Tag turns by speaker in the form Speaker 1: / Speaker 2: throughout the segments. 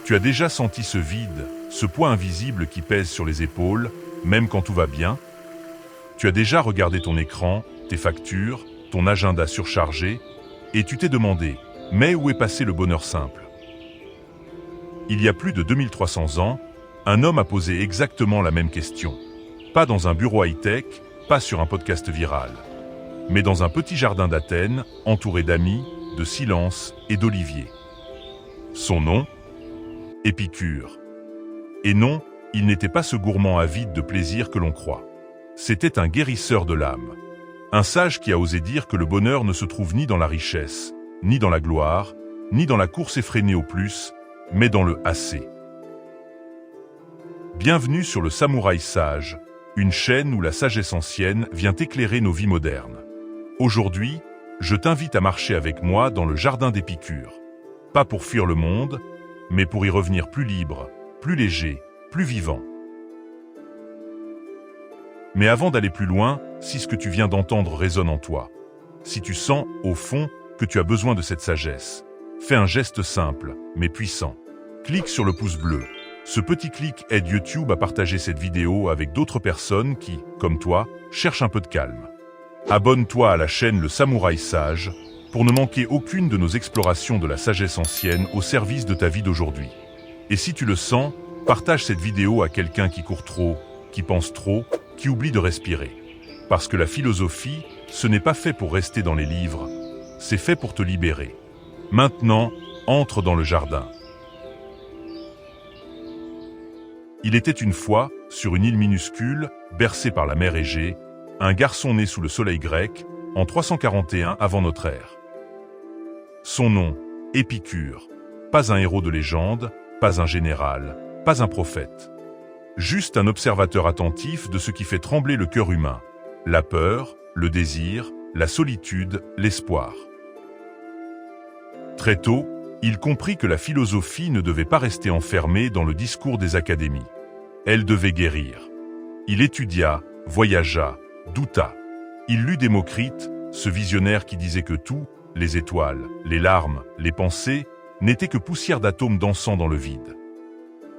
Speaker 1: Tu as déjà senti ce vide, ce poids invisible qui pèse sur les épaules, même quand tout va bien? Tu as déjà regardé ton écran, tes factures, ton agenda surchargé, et tu t'es demandé, mais où est passé le bonheur simple? Il y a plus de 2300 ans, un homme a posé exactement la même question. Pas dans un bureau high-tech, pas sur un podcast viral, mais dans un petit jardin d'Athènes, entouré d'amis, de silence et d'oliviers. Son nom? Épicure. Et non, il n'était pas ce gourmand avide de plaisir que l'on croit. C'était un guérisseur de l'âme. Un sage qui a osé dire que le bonheur ne se trouve ni dans la richesse, ni dans la gloire, ni dans la course effrénée au plus, mais dans le assez. Bienvenue sur le Samouraï Sage, une chaîne où la sagesse ancienne vient éclairer nos vies modernes. Aujourd'hui, je t'invite à marcher avec moi dans le jardin d'Épicure. Pas pour fuir le monde, mais pour y revenir plus libre, plus léger, plus vivant. Mais avant d'aller plus loin, si ce que tu viens d'entendre résonne en toi, si tu sens, au fond, que tu as besoin de cette sagesse, fais un geste simple, mais puissant. Clique sur le pouce bleu. Ce petit clic aide YouTube à partager cette vidéo avec d'autres personnes qui, comme toi, cherchent un peu de calme. Abonne-toi à la chaîne Le Samouraï Sage pour ne manquer aucune de nos explorations de la sagesse ancienne au service de ta vie d'aujourd'hui. Et si tu le sens, partage cette vidéo à quelqu'un qui court trop, qui pense trop, qui oublie de respirer. Parce que la philosophie, ce n'est pas fait pour rester dans les livres, c'est fait pour te libérer. Maintenant, entre dans le jardin. Il était une fois, sur une île minuscule, bercée par la mer Égée, un garçon né sous le soleil grec, en 341 avant notre ère. Son nom, Épicure. Pas un héros de légende, pas un général, pas un prophète. Juste un observateur attentif de ce qui fait trembler le cœur humain. La peur, le désir, la solitude, l'espoir. Très tôt, il comprit que la philosophie ne devait pas rester enfermée dans le discours des académies. Elle devait guérir. Il étudia, voyagea, douta. Il lut Démocrite, ce visionnaire qui disait que tout, les étoiles, les larmes, les pensées, n'étaient que poussière d'atomes dansant dans le vide.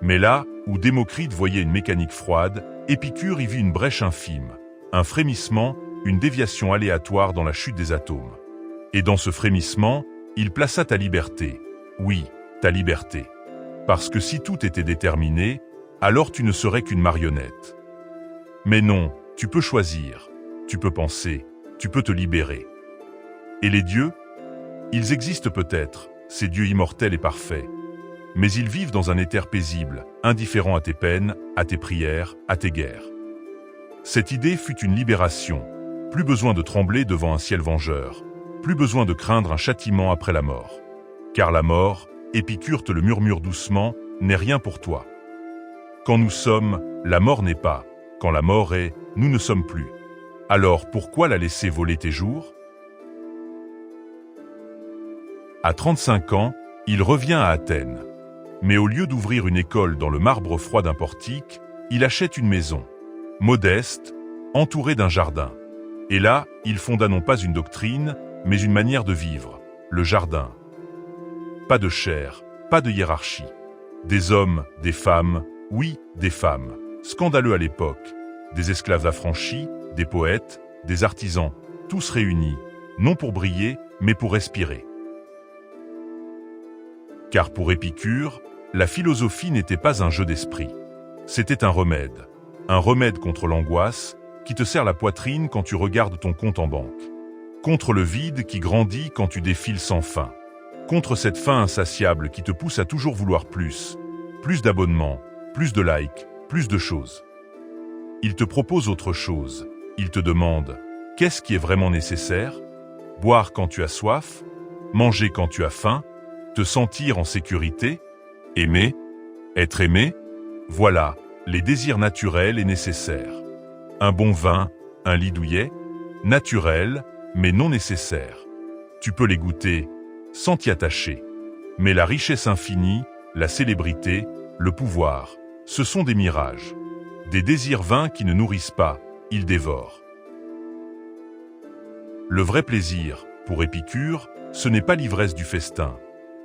Speaker 1: Mais là, où Démocrite voyait une mécanique froide, Épicure y vit une brèche infime, un frémissement, une déviation aléatoire dans la chute des atomes. Et dans ce frémissement, il plaça ta liberté. Oui, ta liberté. Parce que si tout était déterminé, alors tu ne serais qu'une marionnette. Mais non, tu peux choisir, tu peux penser, tu peux te libérer. Et les dieux? Ils existent peut-être, ces dieux immortels et parfaits. Mais ils vivent dans un éther paisible, indifférent à tes peines, à tes prières, à tes guerres. Cette idée fut une libération. Plus besoin de trembler devant un ciel vengeur. Plus besoin de craindre un châtiment après la mort. Car la mort, Épicure te le murmure doucement, n'est rien pour toi. Quand nous sommes, la mort n'est pas. Quand la mort est, nous ne sommes plus. Alors pourquoi la laisser voler tes jours? À 35 ans, il revient à Athènes. Mais au lieu d'ouvrir une école dans le marbre froid d'un portique, il achète une maison, modeste, entourée d'un jardin. Et là, il fonda non pas une doctrine, mais une manière de vivre, le jardin. Pas de chair, pas de hiérarchie. Des hommes, des femmes, oui, des femmes, scandaleux à l'époque, des esclaves affranchis, des poètes, des artisans, tous réunis, non pour briller, mais pour respirer. Car pour Épicure, la philosophie n'était pas un jeu d'esprit. C'était un remède contre l'angoisse qui te serre la poitrine quand tu regardes ton compte en banque, contre le vide qui grandit quand tu défiles sans fin, contre cette faim insatiable qui te pousse à toujours vouloir plus d'abonnements, plus de likes, plus de choses. Il te propose autre chose, il te demande « Qu'est-ce qui est vraiment nécessaire ? Boire quand tu as soif ? Manger quand tu as faim ? Te sentir en sécurité ? Aimer ? Être aimé ? Voilà, les désirs naturels et nécessaires. Un bon vin, un lit douillet ? Naturel, mais non nécessaire. Tu peux les goûter, sans t'y attacher. Mais la richesse infinie, la célébrité, le pouvoir, ce sont des mirages. Des désirs vains qui ne nourrissent pas, ils dévorent. Le vrai plaisir, pour Épicure, ce n'est pas l'ivresse du festin.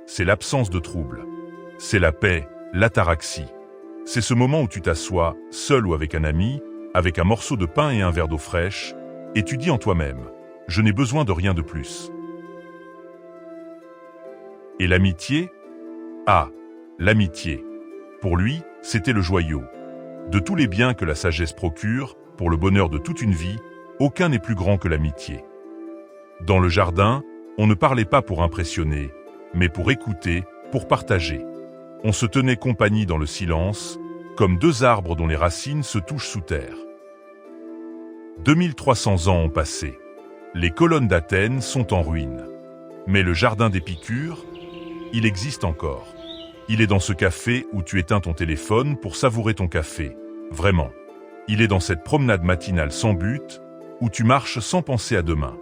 Speaker 1: C'est l'absence de trouble. C'est la paix, l'ataraxie. C'est ce moment où tu t'assois, seul ou avec un ami, avec un morceau de pain et un verre d'eau fraîche, et tu dis en toi-même « Je n'ai besoin de rien de plus ». Et l'amitié? Ah, l'amitié. Pour lui, c'était le joyau. De tous les biens que la sagesse procure, pour le bonheur de toute une vie, aucun n'est plus grand que l'amitié. Dans le jardin, on ne parlait pas pour impressionner, mais pour écouter, pour partager. On se tenait compagnie dans le silence, comme deux arbres dont les racines se touchent sous terre. 2300 ans ont passé. Les colonnes d'Athènes sont en ruine. Mais le jardin d'Épicure, il existe encore. Il est dans ce café où tu éteins ton téléphone pour savourer ton café. Vraiment. Il est dans cette promenade matinale sans but, où tu marches sans penser à demain.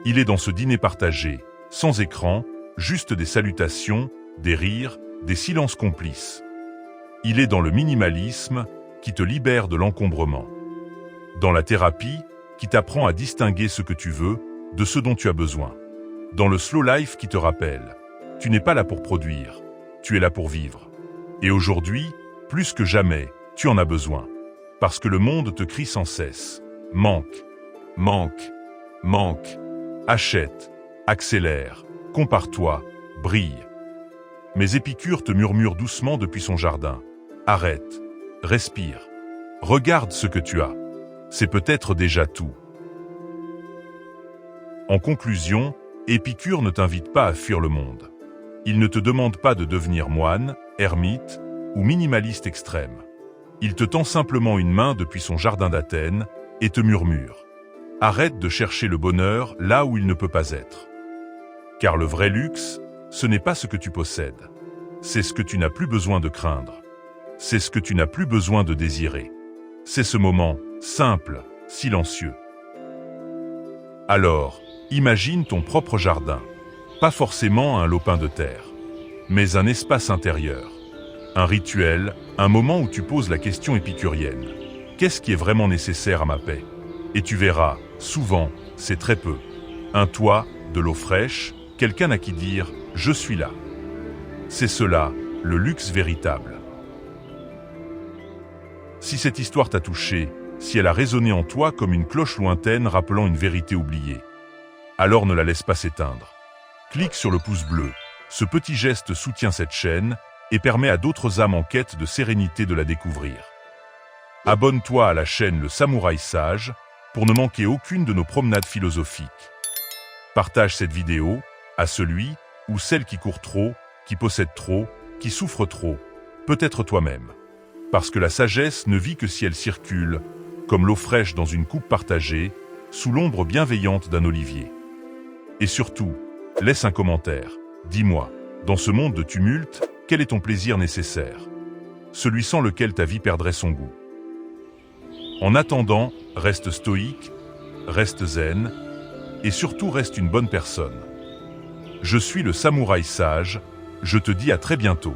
Speaker 1: Il est dans ce dîner partagé, sans écran, juste des salutations, des rires, des silences complices. Il est dans le minimalisme qui te libère de l'encombrement. Dans la thérapie qui t'apprend à distinguer ce que tu veux de ce dont tu as besoin. Dans le slow life qui te rappelle, tu n'es pas là pour produire, tu es là pour vivre. Et aujourd'hui, plus que jamais, tu en as besoin. Parce que le monde te crie sans cesse. Manque, manque, manque. Achète, accélère, compare-toi, brille. Mais Épicure te murmure doucement depuis son jardin. Arrête, respire, regarde ce que tu as. C'est peut-être déjà tout. En conclusion, Épicure ne t'invite pas à fuir le monde. Il ne te demande pas de devenir moine, ermite ou minimaliste extrême. Il te tend simplement une main depuis son jardin d'Athènes et te murmure. Arrête de chercher le bonheur là où il ne peut pas être. Car le vrai luxe, ce n'est pas ce que tu possèdes. C'est ce que tu n'as plus besoin de craindre. C'est ce que tu n'as plus besoin de désirer. C'est ce moment, simple, silencieux. Alors, imagine ton propre jardin. Pas forcément un lopin de terre, mais un espace intérieur. Un rituel, un moment où tu poses la question épicurienne. Qu'est-ce qui est vraiment nécessaire à ma paix? Et tu verras, souvent, c'est très peu. Un toit, de l'eau fraîche, quelqu'un à qui dire « je suis là ». C'est cela, le luxe véritable. Si cette histoire t'a touché, si elle a résonné en toi comme une cloche lointaine rappelant une vérité oubliée, alors ne la laisse pas s'éteindre. Clique sur le pouce bleu. Ce petit geste soutient cette chaîne et permet à d'autres âmes en quête de sérénité de la découvrir. Abonne-toi à la chaîne Le Samouraï Sage pour ne manquer aucune de nos promenades philosophiques. Partage cette vidéo à celui ou celle qui court trop, qui possède trop, qui souffre trop, peut-être toi-même. Parce que la sagesse ne vit que si elle circule, comme l'eau fraîche dans une coupe partagée, sous l'ombre bienveillante d'un olivier. Et surtout, laisse un commentaire. Dis-moi, dans ce monde de tumulte, quel est ton plaisir nécessaire? Celui sans lequel ta vie perdrait son goût. En attendant, reste stoïque, reste zen, et surtout reste une bonne personne. Je suis le Samouraï Sage, je te dis à très bientôt.